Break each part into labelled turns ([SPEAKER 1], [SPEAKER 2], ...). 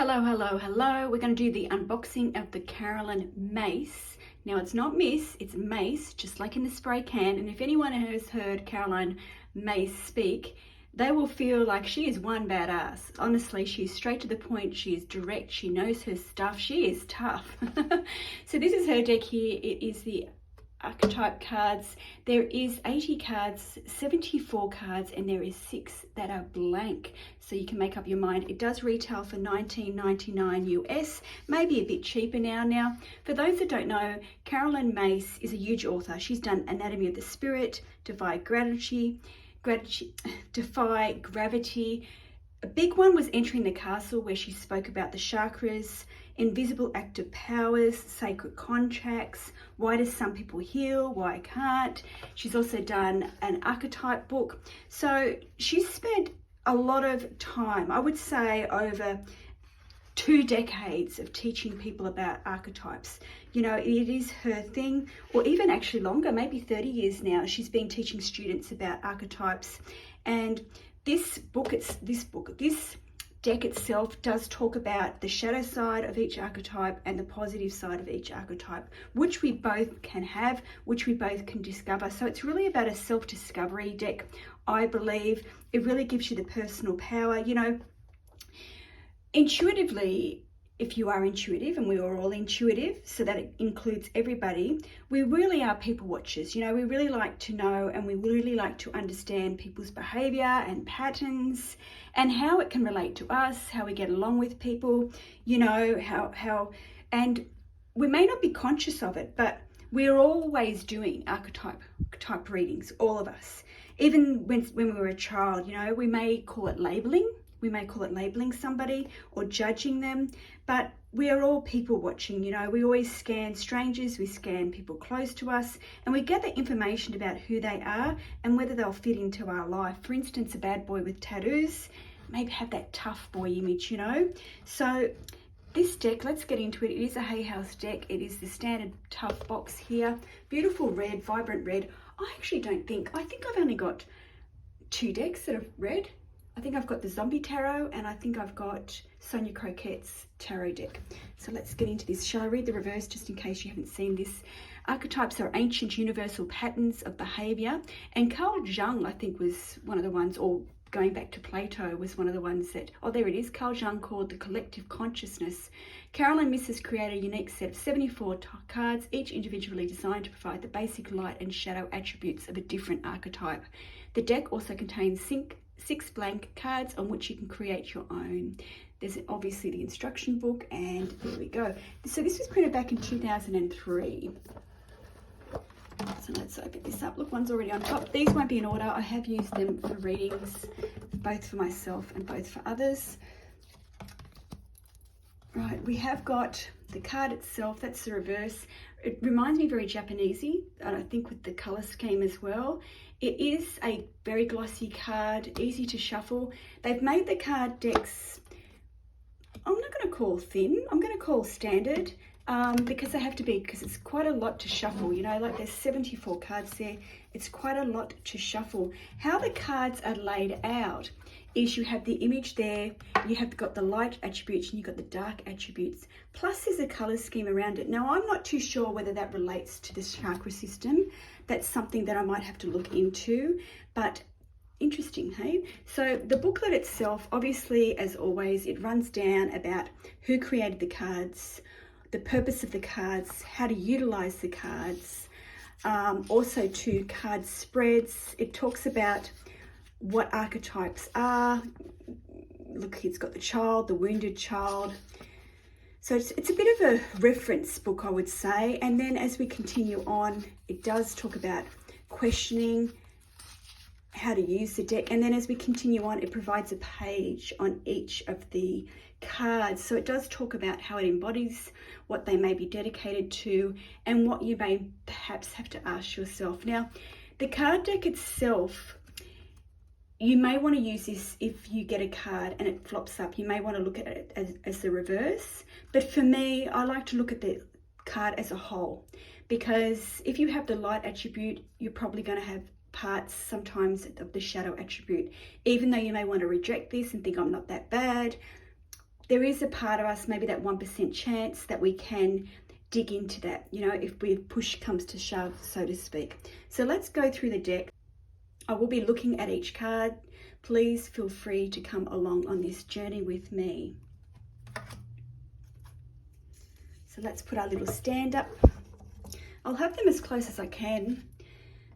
[SPEAKER 1] Hello, hello, hello. We're going to do the unboxing of the Caroline Myss. Now it's not Miss, it's Mace, just like in the spray can. And if anyone has heard Caroline Myss speak, they will feel like she is one badass. Honestly, she's straight to the point, she is direct, she knows her stuff, she is tough. So this is her deck here. It is the Archetype cards. There is 80 cards, 74 cards, and there is 6 that are blank, so you can make up your mind. It does retail for $19.99 US, maybe a bit cheaper now. For those that don't know, Caroline Myss is a huge author. She's done Anatomy of the Spirit, Defy Gravity. A big one was Entering the Castle, where she spoke about the chakras, invisible active powers, sacred contracts, why do some people heal, why can't. She's also done an archetype book. So she's spent a lot of time, I would say over 2 decades of teaching people about archetypes. You know, it is her thing, or even actually longer, maybe 30 years now, she's been teaching students about archetypes. And this deck itself does talk about the shadow side of each archetype and the positive side of each archetype, which we both can have, which we both can discover. So it's really about a self-discovery deck, I believe. It really gives you the personal power. You know, intuitively, if you are intuitive, and we are all intuitive, so that it includes everybody, we really are people watchers. You know, we really like to know, and we really like to understand people's behaviour and patterns and how it can relate to us, how we get along with people, you know, and we may not be conscious of it, but we're always doing archetype readings, all of us. Even when we were a child, you know, we may call it labelling. We may call it labeling somebody or judging them, but we are all people watching. You know, we always scan strangers, we scan people close to us, and we get the information about who they are and whether they'll fit into our life. For instance, a bad boy with tattoos maybe have that tough boy image, you know. So this deck, let's get into it. It is a Hay House deck. It is the standard tough box here. Beautiful red, vibrant red. I think I've only got 2 decks that are red. I think I've got the Zombie Tarot, and I think I've got Sonia Croquette's Tarot deck. So let's get into this. Shall I read the reverse just in case you haven't seen this? Archetypes are ancient universal patterns of behaviour. And Carl Jung, I think, was one of the ones, or going back to Plato, was one of the ones that, oh, there it is, Carl Jung called the collective consciousness. Caroline Myss has created a unique set of 74 cards, each individually designed to provide the basic light and shadow attributes of a different archetype. The deck also contains 6 blank cards on which you can create your own. There's obviously the instruction book, and there we go. So this was printed back in 2003. So let's open this up. Look, one's already on top. These won't be in order. I have used them for readings, both for myself and both for others. Right, we have got the card itself. That's the reverse. It reminds me very Japanesey, and I think with the colour scheme as well. It is a very glossy card, easy to shuffle. They've made the card decks, I'm not going to call thin, I'm going to call standard, because they have to be, because it's quite a lot to shuffle. You know, like there's 74 cards there. It's quite a lot to shuffle. How the cards are laid out is you have the image there, you have got the light attributes, and you've got the dark attributes, plus there's a colour scheme around it. Now, I'm not too sure whether that relates to the chakra system. That's something that I might have to look into, but interesting, hey? So the booklet itself, obviously, as always, it runs down about who created the cards, the purpose of the cards, how to utilize the cards, also 2 card spreads. It talks about what archetypes are. Look, it's got the child, the wounded child. So it's a bit of a reference book, I would say. And then as we continue on, it does talk about questioning, how to use the deck. And then as we continue on, it provides a page on each of the cards. So it does talk about how it embodies, what they may be dedicated to, and what you may perhaps have to ask yourself. Now, the card deck itself, you may want to use this if you get a card and it flops up. You may want to look at it as the reverse. But for me, I like to look at the card as a whole, because if you have the light attribute, you're probably going to have parts sometimes of the shadow attribute. Even though you may want to reject this and think I'm not that bad, there is a part of us, maybe that 1% chance, that we can dig into that, you know, if push comes to shove, so to speak. So let's go through the deck. I will be looking at each card. Please feel free to come along on this journey with me. So let's put our little stand up. I'll have them as close as I can.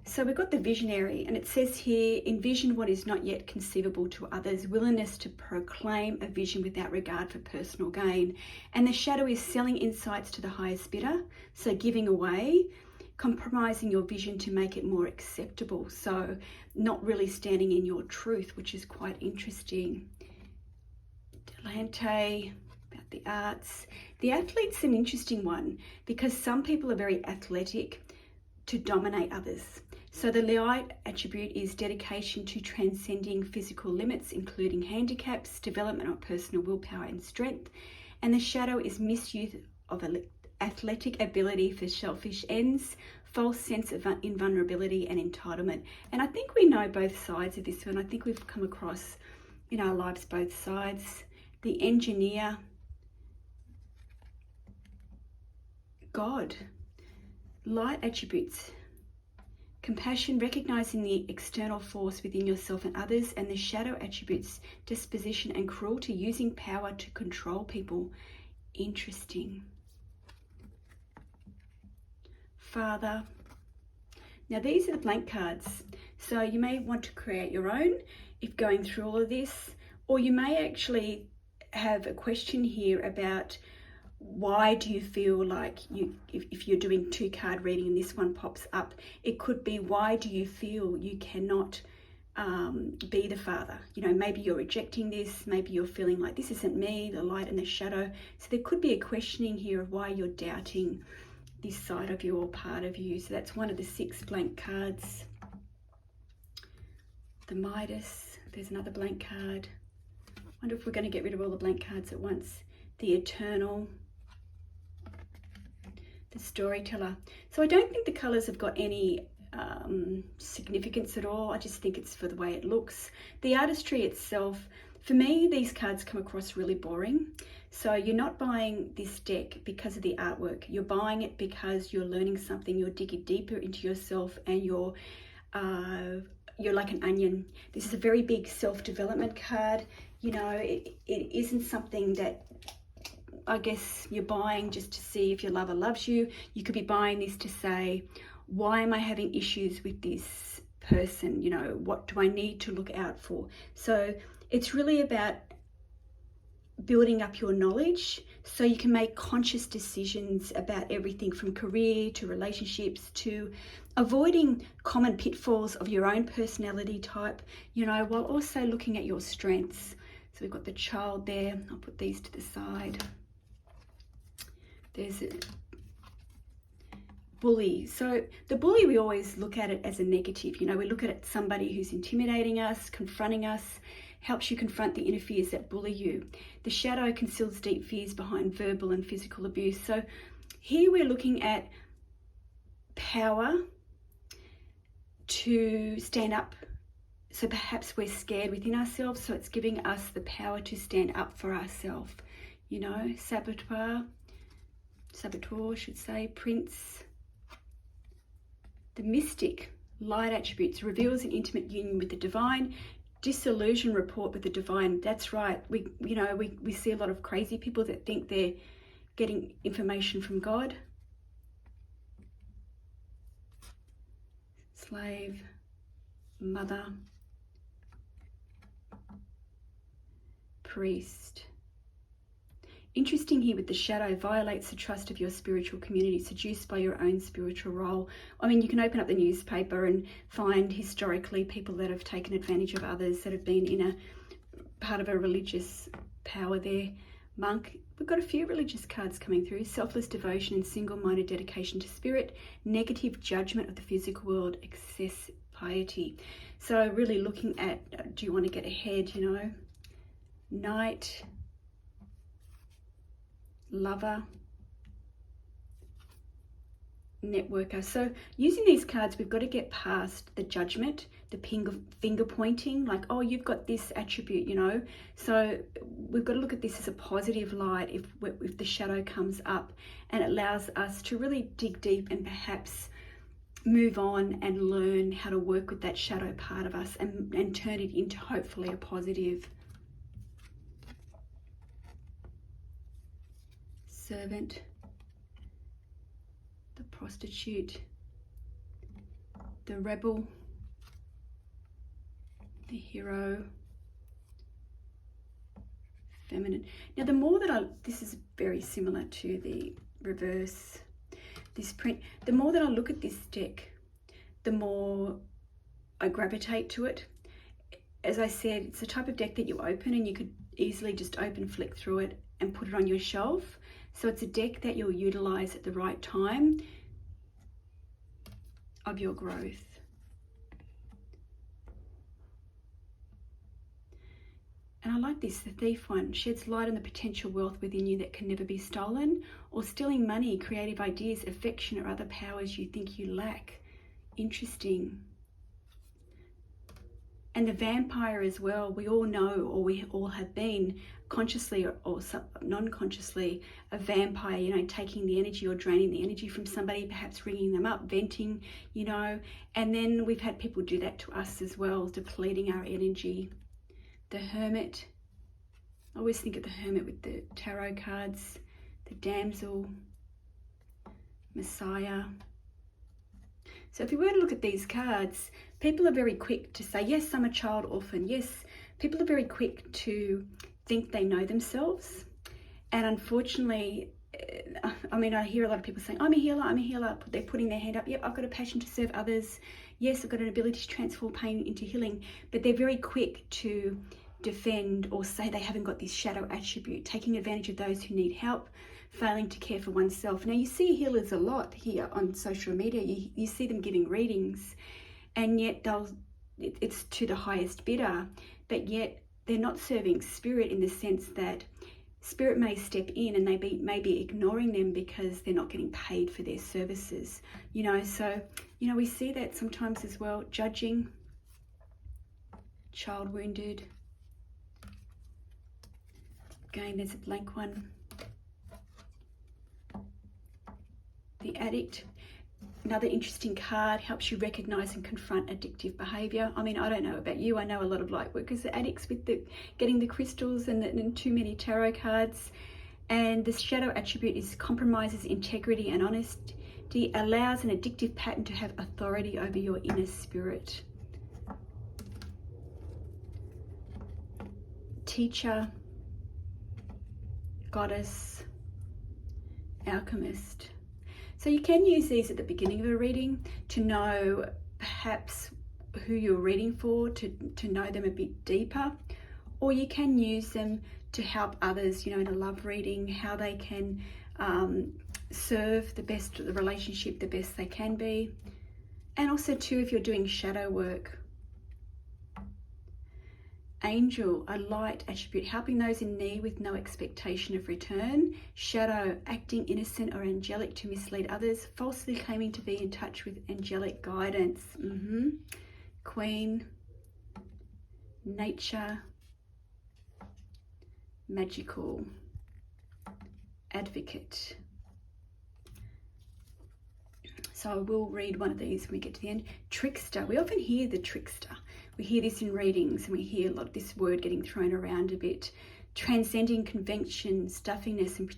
[SPEAKER 1] So we've got the visionary, and it says here, envision what is not yet conceivable to others, willingness to proclaim a vision without regard for personal gain. And the shadow is selling insights to the highest bidder, so giving away, compromising your vision to make it more acceptable. So not really standing in your truth, which is quite interesting. Delante, about the arts. The athlete's an interesting one because some people are very athletic to dominate others. So the light attribute is dedication to transcending physical limits, including handicaps, development of personal willpower and strength. And the shadow is misuse of athletic ability for selfish ends, false sense of invulnerability and entitlement. And I think we know both sides of this one. I think we've come across in our lives both sides. The engineer, God, light attributes, compassion, recognizing the external force within yourself and others, and the shadow attributes, disposition and cruelty, using power to control people. Interesting. Father. Now these are the blank cards, so you may want to create your own if going through all of this, or you may actually have a question here about why do you feel like if you're doing 2-card reading and this one pops up, it could be, why do you feel you cannot be the father? You know, maybe you're rejecting this, maybe you're feeling like this isn't me, the light and the shadow. So there could be a questioning here of why you're doubting this side of you or part of you. So that's one of the 6 blank cards. The Midas, there's another blank card. Wonder if we're going to get rid of all the blank cards at once. The Eternal, the Storyteller. So I don't think the colours have got any significance at all. I just think it's for the way it looks. The artistry itself, for me, these cards come across really boring. So you're not buying this deck because of the artwork. You're buying it because you're learning something. You're digging deeper into yourself, and you're like an onion. This is a very big self-development card. You know, it isn't something that I guess you're buying just to see if your lover loves you. You could be buying this to say, why am I having issues with this person? You know, what do I need to look out for? So it's really about building up your knowledge so you can make conscious decisions about everything from career to relationships to avoiding common pitfalls of your own personality type, you know, while also looking at your strengths. So we've got the Child there. I'll put these to the side. There's a Bully. So the bully, we always look at it as a negative. You know, we look at it somebody who's intimidating us, confronting us, helps you confront the inner fears that bully you. The shadow conceals deep fears behind verbal and physical abuse. So here we're looking at power to stand up. So perhaps we're scared within ourselves, so it's giving us the power to stand up for ourselves. You know, saboteur, should say, Prince. The Mystic, light attributes, reveals an intimate union with the divine. Disillusion, report with the divine. That's right. We see a lot of crazy people that think they're getting information from God. Slave, Mother, Priest. Interesting here with the shadow, violates the trust of your spiritual community, seduced by your own spiritual role. I mean, you can open up the newspaper and find historically people that have taken advantage of others, that have been in a part of a religious power there. Monk, we've got a few religious cards coming through. Selfless devotion and single-minded dedication to spirit. Negative judgment of the physical world, excess piety. So really looking at, do you want to get ahead, you know? Knight, Lover, networker. So using these cards, we've got to get past the judgment, the finger pointing, like, oh, you've got this attribute, you know. So we've got to look at this as a positive light if the shadow comes up, and it allows us to really dig deep and perhaps move on and learn how to work with that shadow part of us and turn it into hopefully a positive. Servant, the prostitute, the rebel, the hero, feminine. Now the more that this is very similar to the reverse, this print, the more that I look at this deck, the more I gravitate to it. As I said, it's the type of deck that you open and you could easily just flick through it and put it on your shelf. So it's a deck that you'll utilize at the right time of your growth. And I like this, the Thief one, sheds light on the potential wealth within you that can never be stolen, or stealing money, creative ideas, affection, or other powers you think you lack. Interesting. And the Vampire as well, we all know, or we all have been, consciously or non-consciously, a vampire, you know, taking the energy or draining the energy from somebody, perhaps ringing them up, venting, you know. And then we've had people do that to us as well, depleting our energy. The Hermit, I always think of the Hermit with the tarot cards, the Damsel, Messiah. So if you were to look at these cards, people are very quick to say, yes, I'm a child orphan. Yes, people are very quick to think they know themselves. And unfortunately, I mean, I hear a lot of people saying, I'm a healer. They're putting their hand up. Yep, I've got a passion to serve others. Yes, I've got an ability to transform pain into healing. But they're very quick to defend or say they haven't got this shadow attribute, taking advantage of those who need help, failing to care for oneself. Now, you see healers a lot here on social media. You see them giving readings, and yet it's to the highest bidder, but yet they're not serving spirit, in the sense that spirit may step in and they may be ignoring them because they're not getting paid for their services, you know. So, you know, we see that sometimes as well. Judging, child wounded. Again, there's a blank one. The Addict, another interesting card, helps you recognize and confront addictive behavior. I mean, I don't know about you, I know a lot of light workers are addicts with getting the crystals and too many tarot cards. And the shadow attribute is compromises integrity and honesty, allows an addictive pattern to have authority over your inner spirit. Teacher, Goddess, Alchemist. So you can use these at the beginning of a reading to know perhaps who you're reading for, to know them a bit deeper, or you can use them to help others, you know, in a love reading, how they can serve the relationship the best they can be. And also too, if you're doing shadow work. Angel, a light attribute, helping those in need with no expectation of return. Shadow, acting innocent or angelic to mislead others, falsely claiming to be in touch with angelic guidance. Queen, nature, magical, advocate. So I will read one of these when we get to the end. Trickster, we often hear the trickster. We hear this in readings, and we hear a lot of this word getting thrown around a bit. Transcending convention, stuffiness, and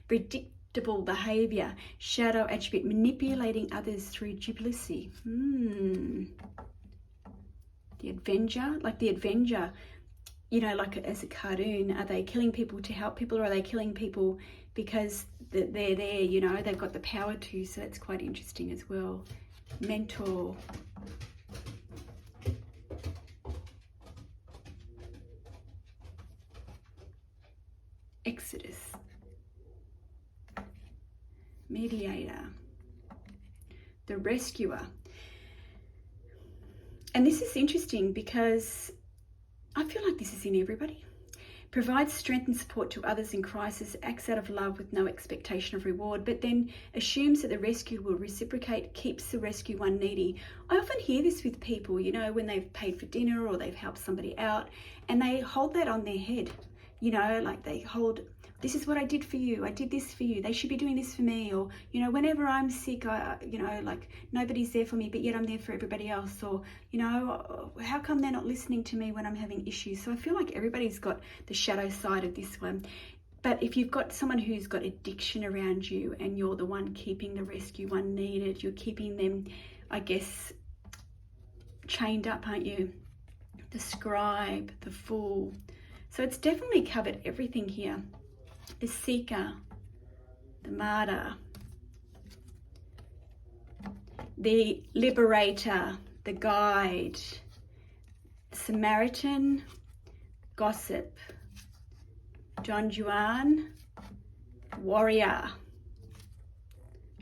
[SPEAKER 1] predictable behaviour. Shadow attribute, manipulating others through duplicity. The Avenger, like the Avenger, you know, like as a cartoon, are they killing people to help people, or are they killing people because they're there, you know, they've got the power to? So that's quite interesting as well. Mentor. Exodus, mediator, the rescuer. And this is interesting because I feel like this is in everybody, provides strength and support to others in crisis, acts out of love with no expectation of reward, but then assumes that the rescued will reciprocate, keeps the rescue one needy. I often hear this with people, you know, when they've paid for dinner or they've helped somebody out, and they hold that on their head, you know, like they hold, this is what I did for you, I did this for you, they should be doing this for me, or, you know, whenever I'm sick, you know, like nobody's there for me, but yet I'm there for everybody else, or, you know, how come they're not listening to me when I'm having issues? So I feel like everybody's got the shadow side of this one. But if you've got someone who's got addiction around you and you're the one keeping the rescue one needed, you're keeping them, I guess, chained up, aren't you? The scribe, the fool. So it's definitely covered everything here. The seeker, the martyr, the liberator, the guide, Samaritan, gossip, Don Juan, warrior,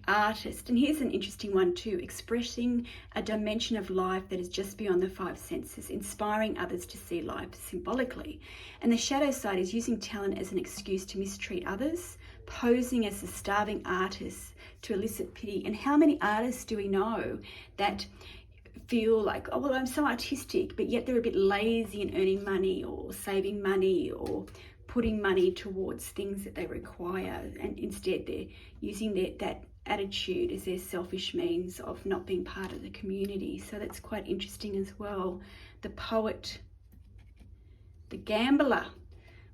[SPEAKER 1] artist. And here's an interesting one too: expressing a dimension of life that is just beyond the five senses, inspiring others to see life symbolically. And the shadow side is using talent as an excuse to mistreat others, posing as a starving artist to elicit pity. And how many artists do we know that feel like, oh well, I'm so artistic, but yet they're a bit lazy in earning money or saving money or putting money towards things that they require, and instead they're using that attitude as their selfish means of not being part of the community. So that's quite interesting as well. The poet, the gambler,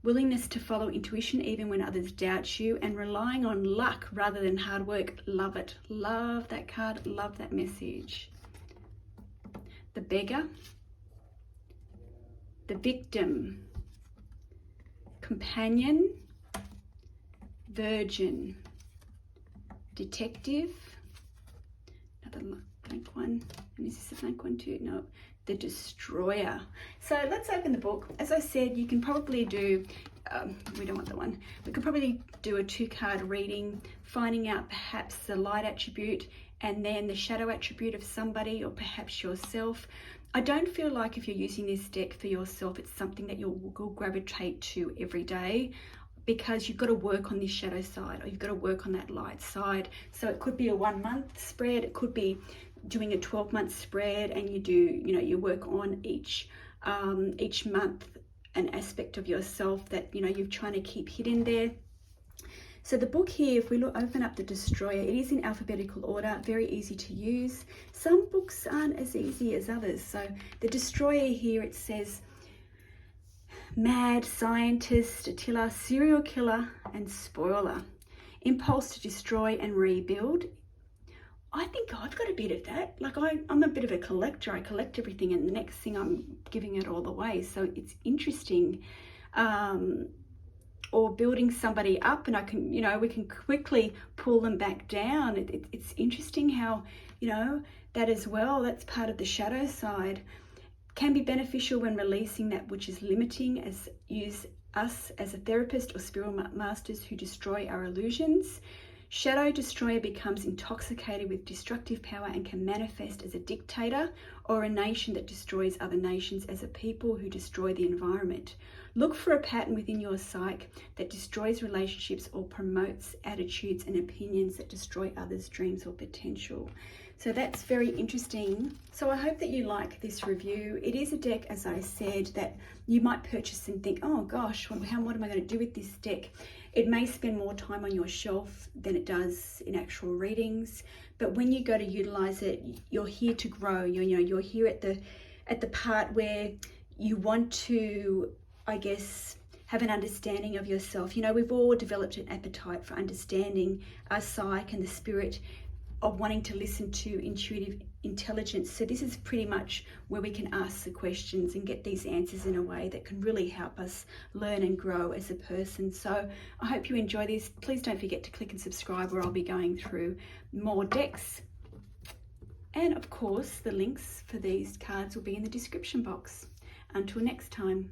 [SPEAKER 1] willingness to follow intuition even when others doubt you, and relying on luck rather than hard work. Love it. Love that card. Love that message. The beggar, the victim, companion, virgin, detective, another blank one, and is this a blank one too? No, the destroyer. So let's open the book. As I said, you can probably do, we don't want that one, we could probably do a 2-card reading, finding out perhaps the light attribute and then the shadow attribute of somebody, or perhaps yourself. I don't feel like if you're using this deck for yourself, it's something that you'll gravitate to every day, because you've got to work on this shadow side, or you've got to work on that light side. So it could be a 1-month spread, it could be doing a 12-month spread, and you do, you know, you work on each month an aspect of yourself that, you know, you're trying to keep hidden there. So the book here, if we open up the Destroyer, it is in alphabetical order, very easy to use. Some books aren't as easy as others. So the Destroyer here, it says mad, scientist, Attila, serial killer and spoiler. Impulse to destroy and rebuild. I think I've got a bit of that. Like I'm a bit of a collector. I collect everything and the next thing I'm giving it all away. So it's interesting. Or building somebody up and I can, you know, we can quickly pull them back down. It's interesting how, you know, that as well, that's part of the shadow side. Can be beneficial when releasing that which is limiting, as use us as a therapist or spiritual masters who destroy our illusions. Shadow destroyer becomes intoxicated with destructive power and can manifest as a dictator or a nation that destroys other nations, as a people who destroy the environment. Look for a pattern within your psyche that destroys relationships or promotes attitudes and opinions that destroy others' dreams or potential. So that's very interesting. So I hope that you like this review. It is a deck, as I said, that you might purchase and think, oh gosh, what am I going to do with this deck? It may spend more time on your shelf than it does in actual readings, but when you go to utilize it, you're here to grow. You're here at the part where you want to, I guess, have an understanding of yourself. You know, we've all developed an appetite for understanding our psyche and the spirit of wanting to listen to intuitive intelligence. So this is pretty much where we can ask the questions and get these answers in a way that can really help us learn and grow as a person. So I hope you enjoy this. Please don't forget to click and subscribe, where I'll be going through more decks. And of course, the links for these cards will be in the description box. Until next time.